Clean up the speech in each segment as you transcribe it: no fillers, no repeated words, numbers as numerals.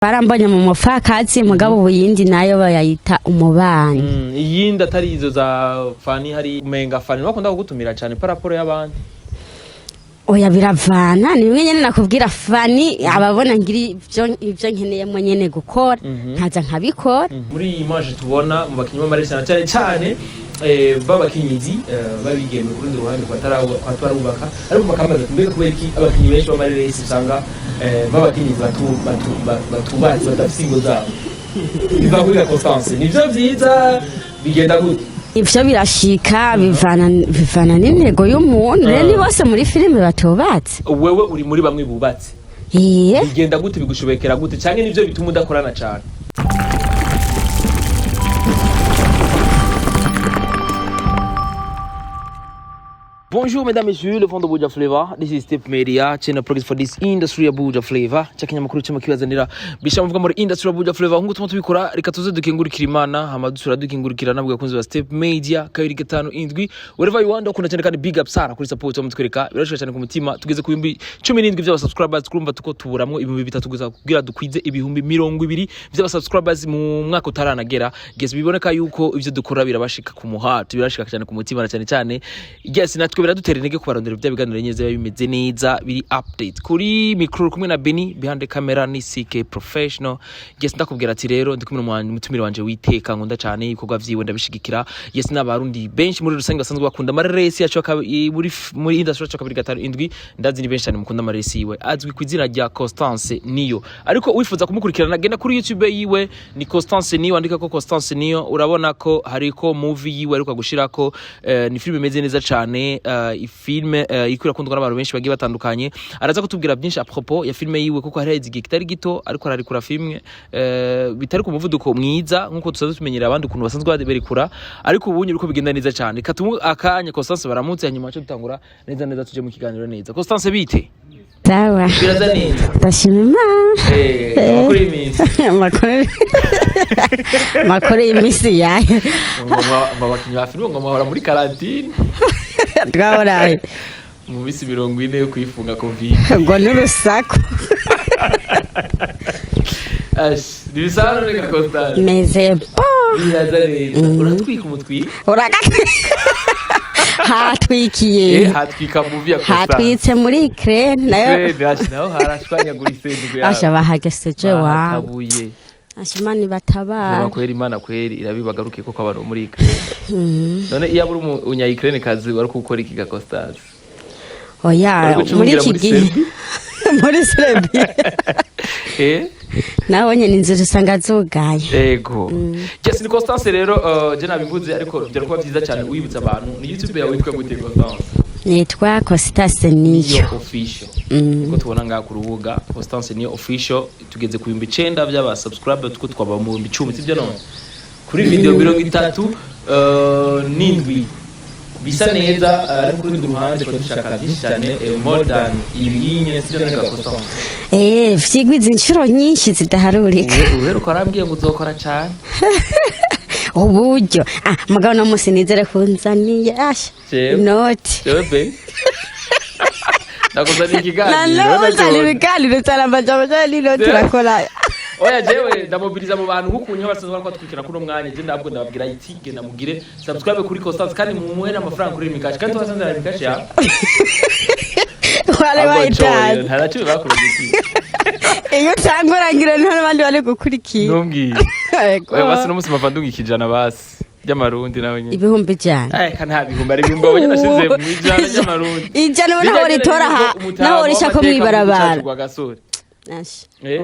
barambonye mu mufakazi mugabo uyindi nayo bayita umubanyi. Iyindi atari izo za Fanny hari umenga Fanny bakunda kugutumira cyane paraporo y'abandi. Oya biravana ni bimwe nyene nakubwira Fanny ababona ngiri ivyo nkeneyemo nyene gukora nkaza nkabikora. Muri iyi image tubona mu bakinyi b'amaresi cyane cyane babakinyizi babigeme kuri ruhande kwatarubaka ariko bakamaze kumbeka kubera iki abakinyi benshi b'amaresi usanga babakinyizi batubatse badafite ingo zabo. Biva kuri Constance nivyo vyiza bigenda gute? Ivyo birashika bivana n'intego y'umuntu rero bose muri filime batubatse. Wewe uri muri bamwe bubatse. Bigenda gute bigushobekera gute canke nivyo bituma udakorana cyane? Bonjour mesdames et messieurs, le fond de Abuja Flavor. This is Step Media, channel progress for this industry Abuja Flavor. Chakenya makuru cyama kibazanira bishamuvuga muri industry Abuja Flavor. Nkuko tubikora reka tuze dukingurikira Imana, hama dusura dukingurikira nabwo yakunze ba Step Media 257 wherever you want ukunda cyane kandi big up Sara kuri support mu twereka birashika cyane ku mutima tugeze ku 17 by'aba subscribers kurumva tuko tuburamwo 3,000 gusa kugira dukwize 200 by'aba subscribers mu mwaka utaranagera. Guess biboneka yuko ivyo dukora birabashika ku muhati birashika cyane ku mutima cyane cyane. Guess natwe biradutera intege kubarondera bya biganiro nyeze bimeze neza biri update kuri micro kumwe na Beni behind the camera ni CK professional. Yes ndakubwira ati rero ndi kumwe n'umwanya mutumire wanje witeka nkunda cyane ibikorwa vyiwe ndabishigikira. Yes n'abarundi benshi muri rusange basanzwe bakunda amaresi yacu muri industry yacu 257 ndazi ni benshi cyane mukunda amaresi yiwe azwi ku izina rya Constance niyo ariko wifuza kumukurikirana genda kuri YouTube yiwe ni Constance niyo andika ko Constance niyo urabona ko hariko movie yiwe ariko gushirako ni film imeze neza cyane ifilme ikura kundwa n'abantu benshi bagiye batandukanye araza kutubwira byinshi a propos ya filme yiwe kuko hari igihe kitari gito ariko ararikura filme bitari ku muvuduko mwiza nkuko tusanzwe tumenyera abandi kuntu basanzwe berikura ariko ubunye uko bigenda neza cyane katumu akanya Constance baramutse hanyuma cyo dutangura neza tuje mu kiganiro neza. Constance bite? Sawa. Biraza neza. Ndashima. Makuru y'imisi. Makuru y'imisi yaye. Babakinyi ba filme ngo mahora muri quarantine. Twabona mu bisi 40 yo kwifunga covid ngo n'urusaku Dibisano reka Constance meze po birazare uratwika umutwi hatwikiye hatwika movie ya Constance hatwitse muri Ukraine nayo naho harashwanya gurisendwe ya asha bahageseje wa kabuye ashimani batabara kweri Imana kweri irabibagaruke ko kwabaro muri Ukraine none iya buri unya Ukraine kazi wari gukora iki ga Constance? Oya muri iki gihe muri Serbia naho nyene inzira usanga zugaye ego Jesse ni Constance rero je nabivuze ariko byo kuba byiza cyane uyibutsa abantu ni YouTube yawe witwa gute Constance? Nitwa Constance niyo official ko tubona nga ku rubuga Constance niyo official tugeze ku 900 by'aba subscribers tuko twaba mu 10 sibyo none kuri video 30 n'indwi bisa neza ariko kuri duhande ko dushaka byinshi cyane more than ibinye sibyo none Constance vyigwiza inshuro nyinshi zidaharurika uheruka arambwiye ngo uzokora cyane uburyo mugabo no musi nizere kunzaniye asha not Jebe Nakuzani ikiganiro ibiganiro cyarambajya lino turakora oya jewe ndamobiliza mu bantu hukunye basanzwe bariko twikira kuno mwanya je ndabwo ndababwira iti genda mugire subscribe kuri Constance kandi mumuhe n'amafaranga kuri Mikashi kandi wasanze na Mikashi ya wale waitaje ntaracu bakurugiki iyo tangurangira n'abandi bari gukurikira ntumbwiye oya basi no musi mavandunga ikijana basi y'amarundi nawe nyine ibihumbi cyane kandi nta bihumbi ari ibihumbi abanye nashize mu ijana y'amarundi ijana naho ritora naho rishaka mwibarabara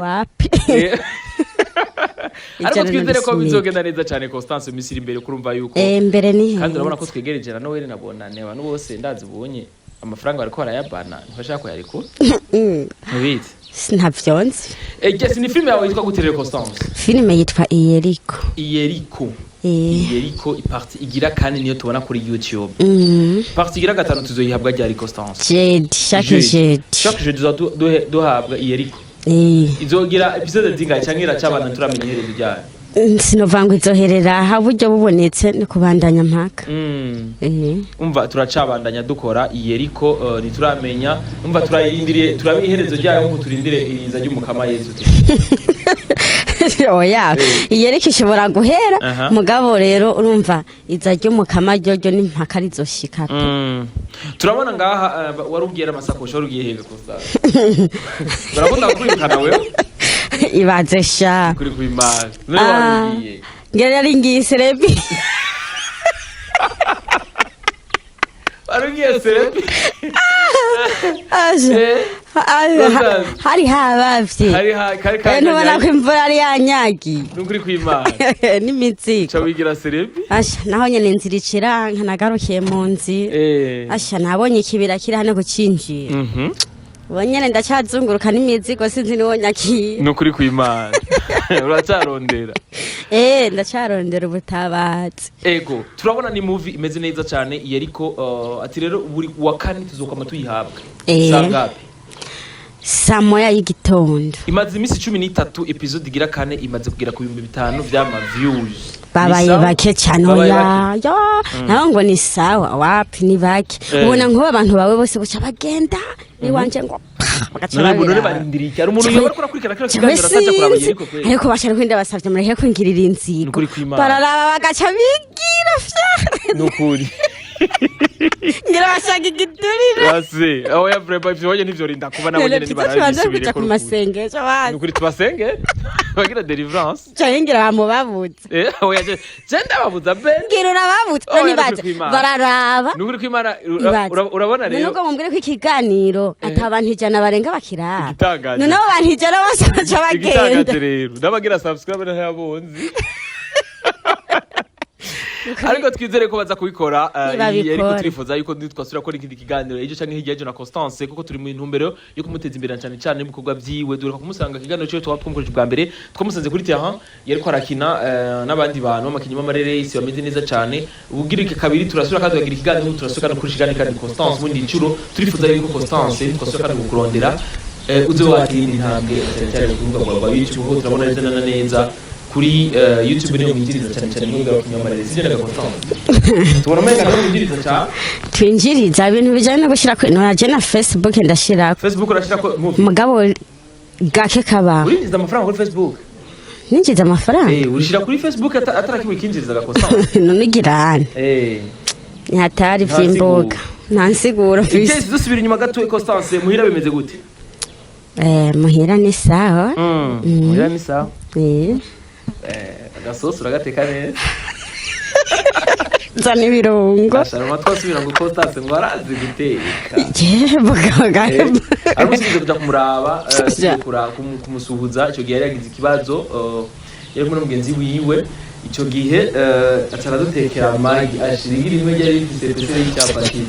wapi ariko twizere ko bizogenda neza cyane Constance Misiri imbere kurumva yuko mbere ni kandi urabona ko twegereje na Noel nabona ne abantu bose ndazibonye amafaranga bariko barayabana ntibashaka ko yariko ntubitse ntavyonze Jesse ni filme yawe yitwa guterera Constance? Filme yitwa Iyeriko iparti igira kandi niyo tubona kuri YouTube. Parti igira gatanu tuzoyihabwa ryari Constance? Chaque jeudi duhabwa Iyeriko. Izogira episode zingahe cyangwa iracabana turamenye iherezo ryayo? Sinovanga izoherera ha buryo bubonetse no kubandanya mpaka. Umva turacabandanya dukora Iyeriko nituramenya umva turayirindiriye turabiherezo ryayo nko turindire iriza ry'umukama Yesu. oya iyereka ishobora guhera mugabo rero urumva iza ry'umukama ryo n'impaka rizoshika turabona ngaha warubwira amasakoshi warugiye hega Constance barabona kwirukana wewe ibaze sha kuri kwimana none warugiye ngere ari ngiye serebi warugiye serebi hari habavye ntubona ko imvura ari yanyagi nukuri kwimana n'imizigo ca wigira serebi naho nyene inzira iciranka nagarukiye mu nzira nabonye ikibira kiri hano kucinjira nyene ndacazunguruka n'imizigo sinzi niwo nyakiye nukuri kwimana uracarondera ndacarondera ubutabazi ego turabona ni movie imeze neza cyane yariko ati rero buri wa kane tuzokama tuyihabwa sangapi saa moya y'igitondo imaze imisi 13 episode igira kane imaze kugira ku 5,000 vy'ama views babaye bake cyane oya naho ngo ni sawa wapi ni bake ubona nk'ubu abantu bawe bose buca bagenda niwanje ngo none barindirike ari umuntu yobora kurakurikira kira kiganiro ataje kuraba yeriko kweli ariko bashaka kwinda basavye muri heko ngirira inzigo bararaba bagaca bigira nukuri ngira bashaka igiturire base aho ya vreba ivyo wanye nivyo rinda kubana wanye nibarabisubire ku masengesho basi nukuri tubasenge bagira deliverance cyangwa bamubabuze oya je ndababuza ben ngira urababuze none baje bararaba nukuri kwimana urabona rero nuko mumbwire ko ikiganiro atabantu ijana barenga bakira none abo bantu ijana bose baca bagenda igitagaje rero ndabagira subscribe n'ayabonzi ariko twizere ko baza kubikora ariko turifuza yuko twasubira gukora ikindi kiganiro ejo canke hirya na Constance kuko turi mu ntumbero yo kumuteza imbere cyane cyane mu bikorwa byiwe duruka kumusanga kiganiro cyo twapfumukoje bwa mbere twamusanze kuri terrain yariko arakina n'abandi bantu amakinyuma amarere isi bameze neza cyane ubugirike kabiri turasubira kandi tugira ikiganiro turasubira no kurishigana kandi Constance mu ndicuro turifuza yuko Constance twasubira kandi gukurondera uze watindi ntambwe cyane kuvuga ngo YouTube turabona neza kuri YouTube niyo mwinjiriza cyane mu ngaro kinyamarere sije Constance tubona menga no mwinjiriza cyane twinjiriza ibintu bijanye no gushira ko naje na Facebook ndashira Facebook urashira ko mugabo gake kaba urinjiza amafaranga kuri Facebook ninjiza amafaranga urishira kuri Facebook atarakimwe kinjiriza Constance none girane ni hatari vy'imboga ntansigura fisi dusubira inyuma gato Constance muhira bimeze gute muhira ni sawa muhira ni sawa agasosi uragateka neza zana ibirungo ashara twasubira ngo Constance ngo arazi guteka ariko sinzi kuja kumuraba kumusuhuza ico gihe yagize ikibazo yari muri mugenzi wiwe ico gihe atara dutekera amagi ashirigira imwe yari ifise pese y'icyapati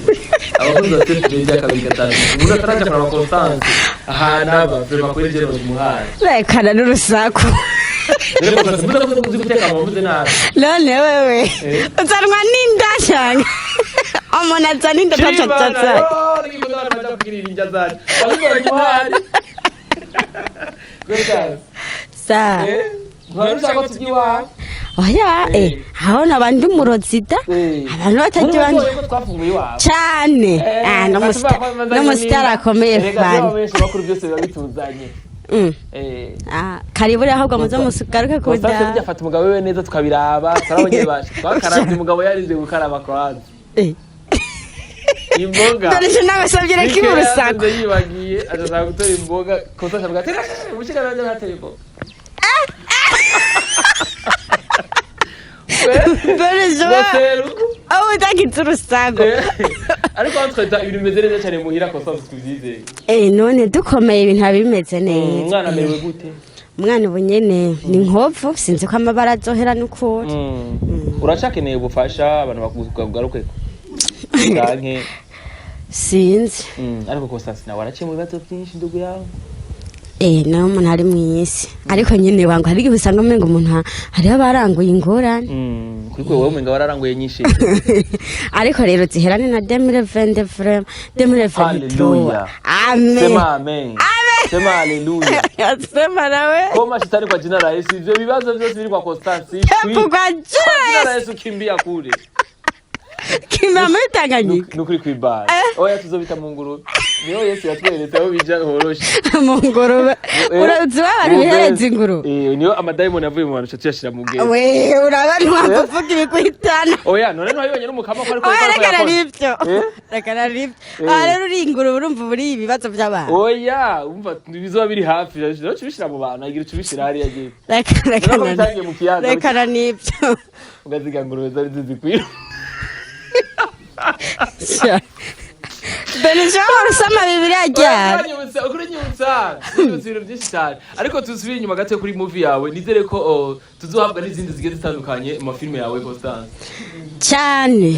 abakozi batetse bya kabiri gatanu umuntu ataraje kuraba Constance ahana bavema kuri jero muhana rekana n'urusaku none wewe uzanwa n'inda cyane umuntu azana inda tatatata sa oya aho nabandi umurozida abantu batajya bandi cyane no musitara akomeye fani karibu rero ahubwo muze mugaruke kuda Constance afata umugabo we neza tukabiraba tarabonye bashi twakaranze umugabo yarinze gukaraba kwanza imboga ndetse nabasabye reki mu rusako yibagiye azaza gutora imboga Constance avuga ati ubushika nanje nateye imboga aho utagitse urusago ariko twita ibintu bimeze neza cyane muhira Constance twizizeye none dukomeye ibintu bimeze neza umwana merewe gute umwana ubu nyene ni nkovu sinzi ko amabara azohera n'ukuri uracakeneye ubufasha abantu bakugaruke canke sinzi ariko Constance nawe araciye mu bibazo byinshi ndugu yawe nawe umuntu ari mwisi ariko nyine wangu hari igihe usanga umenga umuntu hariho abaranguye ingorane kuri kwe wowe umenga wararanguye nyinshi ariko rero ziherane na 2023 amen sema amen sema haleluya sema nawe koma shetani kwa jina la Yesu ivyo bibazo byose biri kwa Constance kwa jina la Yesu kimbia kule kimama Tanganyika nukuri kwibara oya tuzobita mu ngurube niyo Yesu yatweretse aho bija horoshe mu ngurube urazi abantu bihereza ingurube niyo amadayimoni yavuye mu bantu tuyashira mu gere we urabana wavuga ibikuhitana oya none ntwabibonye n'umukama ko ariko rekana ribyo rero uri ingurube urumva buri ibibazo by'abantu oya umva bizoba biri hafi rero cubishira mu bantu agira cubishira hari yagiye rekana nibyo ugaziga ngurube zari zizikwira Benishobora usama Bibiliya ryari ukunyibutsa ibintu byinshi cyane ariko tuzubire inyuma gato kuri movie yawe nizere ko tuzohabwa n'izindi zigiye zitandukanye mu filime yawe Constance cyane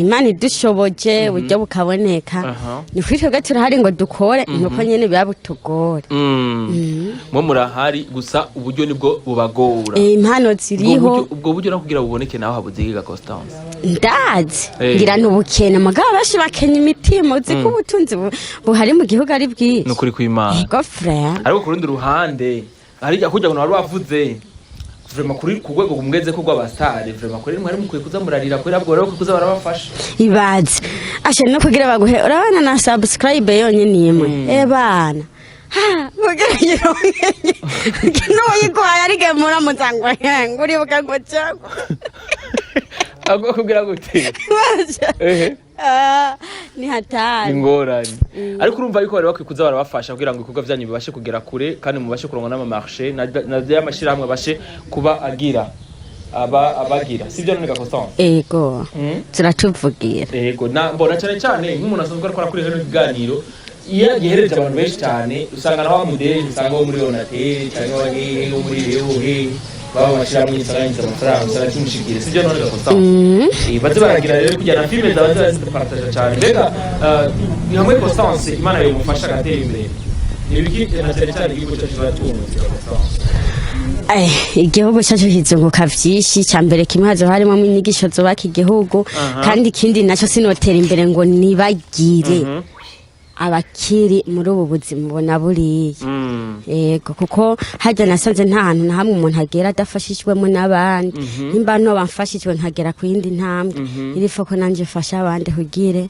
Imana idushoboje buryo bukaboneka ni kwitwe gato hari ngo dukore nuko nyene biba butugore mwe murahari gusa uburyo nibwo bubagora impano ziriho ubwo buryo no kugira buboneke naho habuziga Constance ndazi ngira n'ubukene mugabo bashi bakenya imitima uzi ko ubutunzi buhari mu gihugu ari bwinshi no kuri kw'Imana yego frère ariko ku rundi ruhande hari kujya ngo wari wavuze vraiment kuri ku rwego kumweze ko rw'abastare vraiment kuri mwari mukwiye kuzamurarira kuri abwo rero kuza barabafasha ibaze ashe no kugira baguhe urabana na subscribe yonyine imwe bana mugeragero no yigwaya rigemura muzangwa nguri bukango cyangwa agwa kugira gute ni hatari ingorane ariko urumva yuko bari bakwiye kuza barabafasha kugira ngo ibikorwa byanyu bibashe kugera kure kandi mubashe kuronka n'amamarché na by'amashirahamwe bashe kuba abagira sivyo none Constance ego turatuvugira ego mbona cyane nk'umuntu asanzwe akora kuri hano kiganiro iyo gihereje abantu benshi cyane usanga naho amudeli usanga muri Onatel cyangwa muri Leohe baba bashiramo insanganyamatsiko amafaranga usanga kimushikire sivyo none Constance baze baragira rero kujyana filime zabaza zipartage cyane mbega ni hamwe Constance Imana yo mufasha gatera imbere nibiki na cyane igihugu cyacu cy'abatunzi Constance igihugu cyacu kizunguka vyinshi cyambere kimwe hazo harimo inyigisho zubaka igihugu kandi ikindi naco sinotera imbere ngo nibagire abakiri muri ubu buzima bona buriye yego kuko hajya nasanze nta hantu na hamwe umuntu agera adafashijwemo n'abandi nimba no bamfashijwe nkagera ku yindi ntambwe irifo ko nanje fasha abandi hugire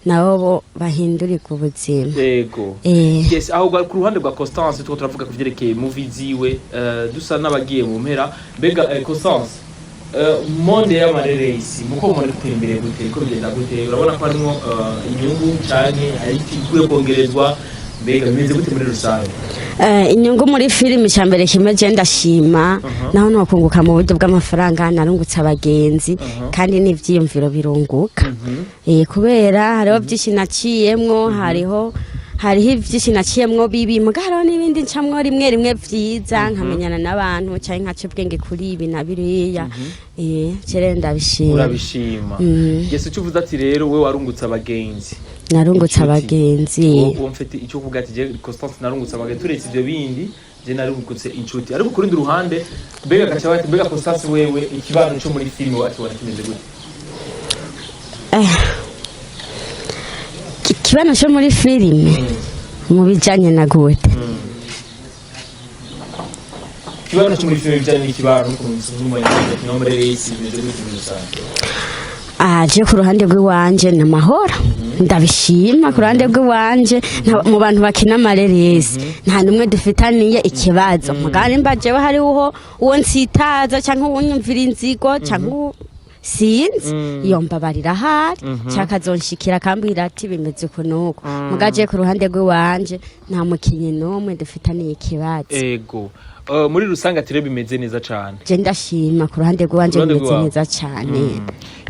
nabo bahindurirwa ubuzima yego yes aho ku ruhande rwa Constance tuko turavuga ku vyerekeye movie ziwe dusa n'abagiye mu mpera mbega Constance monde y'amareresi muko muri gutembere gute ko bigenda gute urabona ko harimo inyungu cyane ari ikwiye kongerezwa mbega bimeze gute muri rusange inyungu muri filime cyambere kimwe je ndashima naho no kunguka mu buryo bw'amafaranga narungutse abagenzi kandi n'ivyiyumviro birunguka kubera hariho byinshi naciyemwo hariho ivyinshi naciyemwo bibi mugaro n'ibindi ncamwo rimwe vyiza nkamenyana n'abantu cyane nkace ubwenge kuri ibi na biriya cere ndabishima urabishima Yesu cyuvuze ati rero we warungutse abagenzi narungutse abagenzi uwo mfite icyo kuvuga ati je Constance narungutse abagenzi turetse ibyo bindi je narungutse inshuti ariko kuri ndi ruhande mbega Constance wewe ikibano cyo muri filime wacu wanakimeze gute kibano cyo muri filime mu bijanye na gute kibano cyo muri filime bijanye n'ikibano ku nsuzuma y'inama muri resi bimeze gute muri rusange je ku ruhande rw'iwanje n'amahoro ndabishima ku ruhande rw'iwanje mu bantu bakina amareresi nta numwe dufitaniye ikibazo mugari mbaje hariho uwo nsitaza cyangwa unyumvira inzigo cyangwa sinzi iyo mbabarira hari cyakazonshikira kambwira ati bimeze kunuko mugaje ku ruhande rw'iwanje nta mukinyi nomwe dufitaniye ikibazo ego muri rusanga tire bimeze neza cyane je ndashima ku ruhande rw'iwanje bimeze neza cyane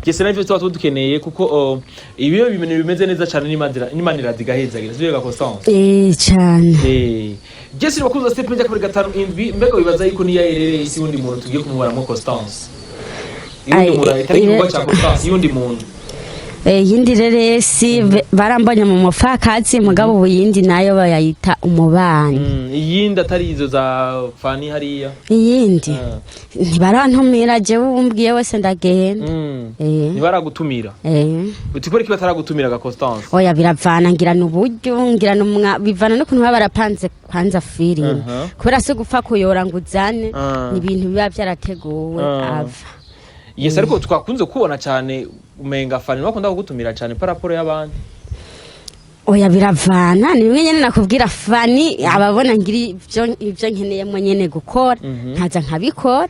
Gese navyo tuba dukeneye kuko ibiyo bimeze neza cyane n'Imana irazigahezagira zibe Constance cyane Gese bakuza step njya kuri 5 indwi mbega wibaza yuko niya erere isi wundi muntu tugiye kumubaramo Constance yundi mura itari ngo cha Constance yundi muntu yindi reresi barambonye mu mufakazi mugabo ubuyindi nayo bayita umubani yindi atari izo za Fanny hariya yindi ntibarantumira je wumbwiye wese ndagenda ntibaragutumira utikore kiba taragutumira ga Constance oya biravana ngira n'uburyo ngira bivana no kuntu barapanze kwanza filime kubera se gupfa kuyora nguzane ni ibintu biba byarateguwe ava yes ariko twakunze kubona cyane umenga Fanny bakunda kugutumira cyane paraporo y'abandi oya biravana ni bimwe nyene nakubwira Fanny ababona ngiri ivyo nkeneyemo nyene gukora nkaza nkabikora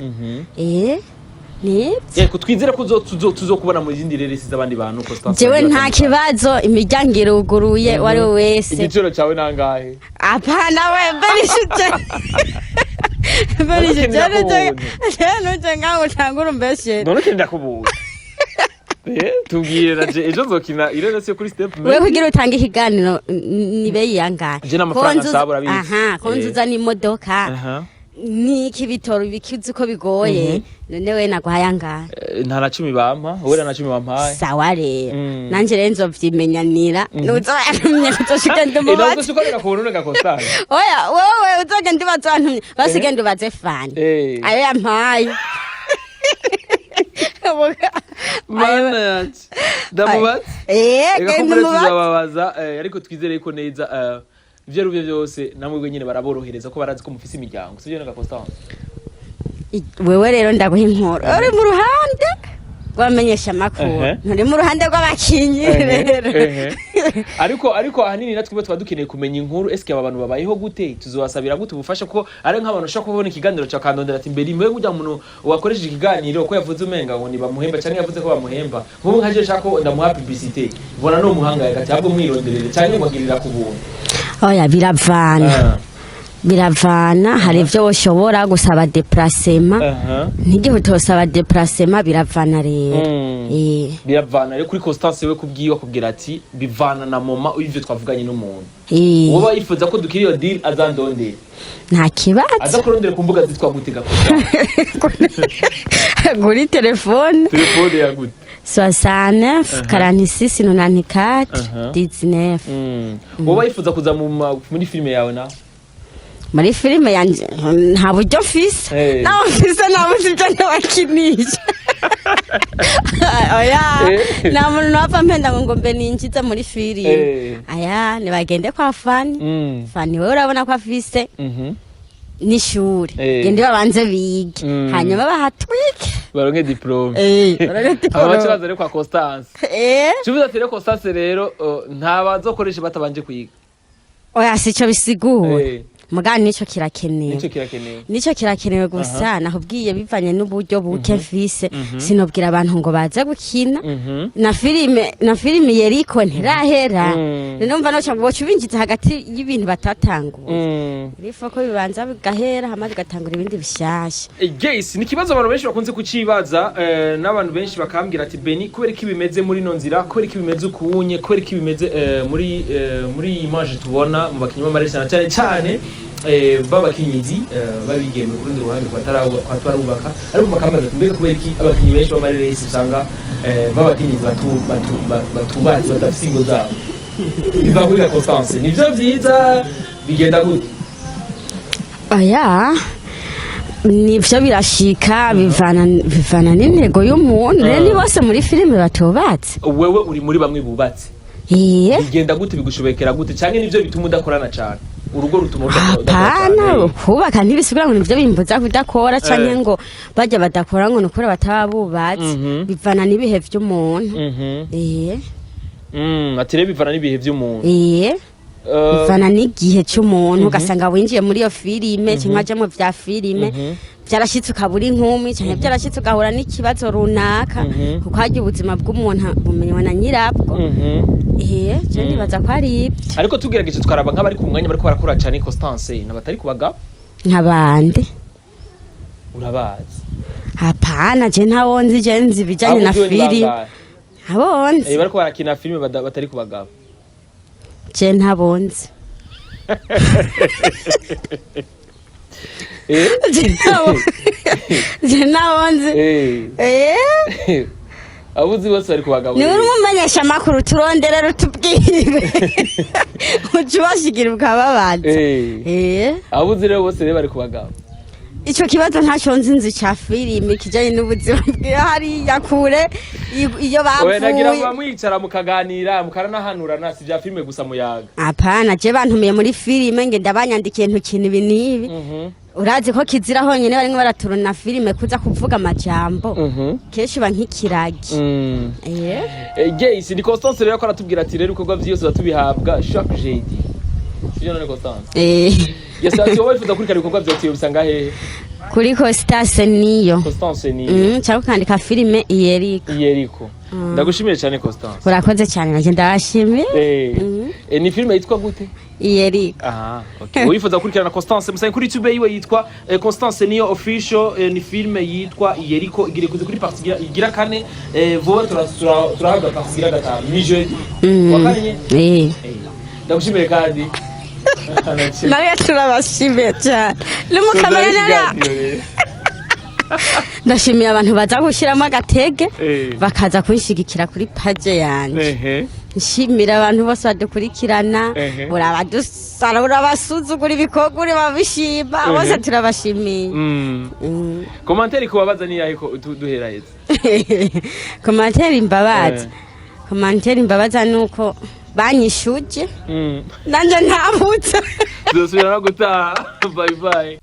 ni kutwizera ko tuzokubona mu zindi reresi z'abandi bantu Constance jewe nta kibazo imiryango iruguruye wari wese igiciro cyawe nangahe apana we benishije nuje ngaho utangura mbeshe none kenda kubuza tubwire naje ejo nzokina ireresi kuri step we kugira utange ikiganiro nibe yangana je n'amafaranga sabura bizi konzuza ni modoka ni kibitoro bikizi ko bigoye none we naguhaya ngana nta na 10 bampa wera na 10 bampaye sawa rero nanje rero nzovyimenyanira nuzoyamye kuzoshika ndumubaza ino gusukorera ku runtu Constance oya wewe uzoge ndibaza ntumye basige ndibaze Fanny ayo yampaye mana ndamubaza ndamubaza ariko twizere ko neza ivyo rubye byose namwe nyine baraborohereza ko barazi ko mufise imiryango sivyo nka Constance wewe rero ndaguha inkuru uri mu ruhande rwamenyesha makuru nturi mu ruhande rw'abakinyi rero ariko ahanini natwe tuba dukeneye kumenya inkuru eske aba bantu babayeho gute tuzobasabira gute ubufasha ko ari nk'abantu ushaka kubona ikiganiro cya kandondera ati mbere imwe kujya umuntu wakoresheje ikiganiro ko yavuze umenga ngo ni bamuhemba cyangwa yavuze ko bamuhemba nk'ubu nkaje shaka ko ndamuha publicité ubona no muhanga yakati ahubwo mwironderere cyangwa mwagirira ku buntu oya biravana hari ivyo ushobora gusaba déplacement ntigihe utosaba déplacement biravana rero biravana rero kuri Constance we kubwiwa kubwira ati bivana na moma ivyo twavuganye n'umuntu woba yifuza ko dukiri yo deal azandonde nta kibazo aza kurondera ku mbuga zitwa gutega kuri telefone ya gute 69 46 94 19 woba yifuza kuza muri filime yawe na muri filime yanje nta buryo mfise naho mfise nta n'abakinisha oya nta muntu napfa mpenda ngo mbe ninjiza muri filime aya nibagende kwa Fanny Fanny wewe urabona ko afise n'ishuri gende babanze bige hanyuma bahatwike baronke diplome abakibazo rero kwa Constance cyubuza tere Constance rero nta bazokoresha batabanje kwiga oya sico bisigura mugani nico kirakenewe nico kirakenewe gusa nakubwiye bivanye n'uburyo buke mfise sinobwira abantu ngo baza gukina na filime yeriko ntirahera numva no cyangwa bocubinjiza hagati y'ibintu batatanguye rifo ko bibanza bigahera hamaze gatangura ibindi bishasha guys ni kibazo abantu benshi bakunze kucibaza n'abantu benshi bakambwira ati Beni kubera iki bimeze muri no nzira kubera iki bimeze ukunye kubera iki bimeze muri image tubona mu bakinyi b'amaresi cyane babakinyizi babigeme ku rundi ruhande kwatarubaka ariko makamaza tumbeka kubera iki abakinyi benshi b'amaresi usanga babakinyizi batubatse badafise ingo zabo biva kuri Constance nivyo vyiza bigenda gute aya nivyo birashika bivana n'intego y'umuntu rero ni bose muri filime batubatse wewe uri muri bamwe bubatse bigenda gute bigushobekera gute cyangwa nivyo bituma udakorana cyane urugo rutuma udakora kubaka ntibisubira ngo nivyo bimbuza kudakora canke ngo bajya badakora ngo nukora batabubatse bivana n'ibihe vy'umuntu atire bivana n'ibihe vy'umuntu bivana n'igihe cy'umuntu ugasanga winjiye muri iyo filime cyangwa aje mu vya filime byarashitse ukabura inkumi cyane byarashitse ugahura n'ikibazo runaka kuko hajya ubuzima bw'umuntu bumenywa na nyirabwo je ndibaza ko ari ibyo ariko tugerageje twaraba nk'abari ku mwanya bariko barakora cyane Constance nabatari kubaga nk'abandi urabazi hapana je ntawonzi je nzi bijanye na filime abonzi bariko barakina filime batari kubaga je ntabonzi je nabonzi abuzi bose bari kubagabo ni uri mumenyesha makuru turonderera utubwire ucubashigira ukababaza abuzi rero bose bari kubagabo ico kibazo ntacyo nzi ca filime kijanye n'ubuzima bwe hari yakure iyo bavuye nagira ngo bamwicara mukaganira mukaranahanurana si bya filime gusa muyaga apana je bantumiye muri filime nge ndabanyandikiye ntukina ibi nibi urazi ko kizira honyine barimo baraturuna filime kuza kuvuga amajambo kenshi ba nk'ikiragi Gays ni Constance rero ko aratubwira ati rero ibikorwa byose batubihabwa chaque jeudi sibyo none Constance yasati wowe wifuza kurikana ibikorwa byawe bisanga hehe kuri Constance niyo cyangwa kandika filime iyeriko ndagushimiye cyane Constance urakoze cyane naje ndabashimiye ni filime yitwa gute iyeriko okay wifuza kurikana Constance musaye kuri YouTube yiwe yitwa Constance niyo official ni filime yitwa iyeriko igire kuze kuri partie igira kane vuba turahaga partie igira gatanu ni jeudi wakanye ndagushimiye kandi nawe turabashimiye cyane n'umukamerera ndashimiye abantu baza gushyiramo agatege bakaza kunshigikira kuri page yanjye nshimira abantu bose badukurikirana urabadusara urabasuzugura ibikorwa uri babishima bose turabashimiye commentaire kubabaza ni yahe ko duhera heza commentaire imbabaza nuko banyishuje nanje ntabutse dusubira no gutaha bye bye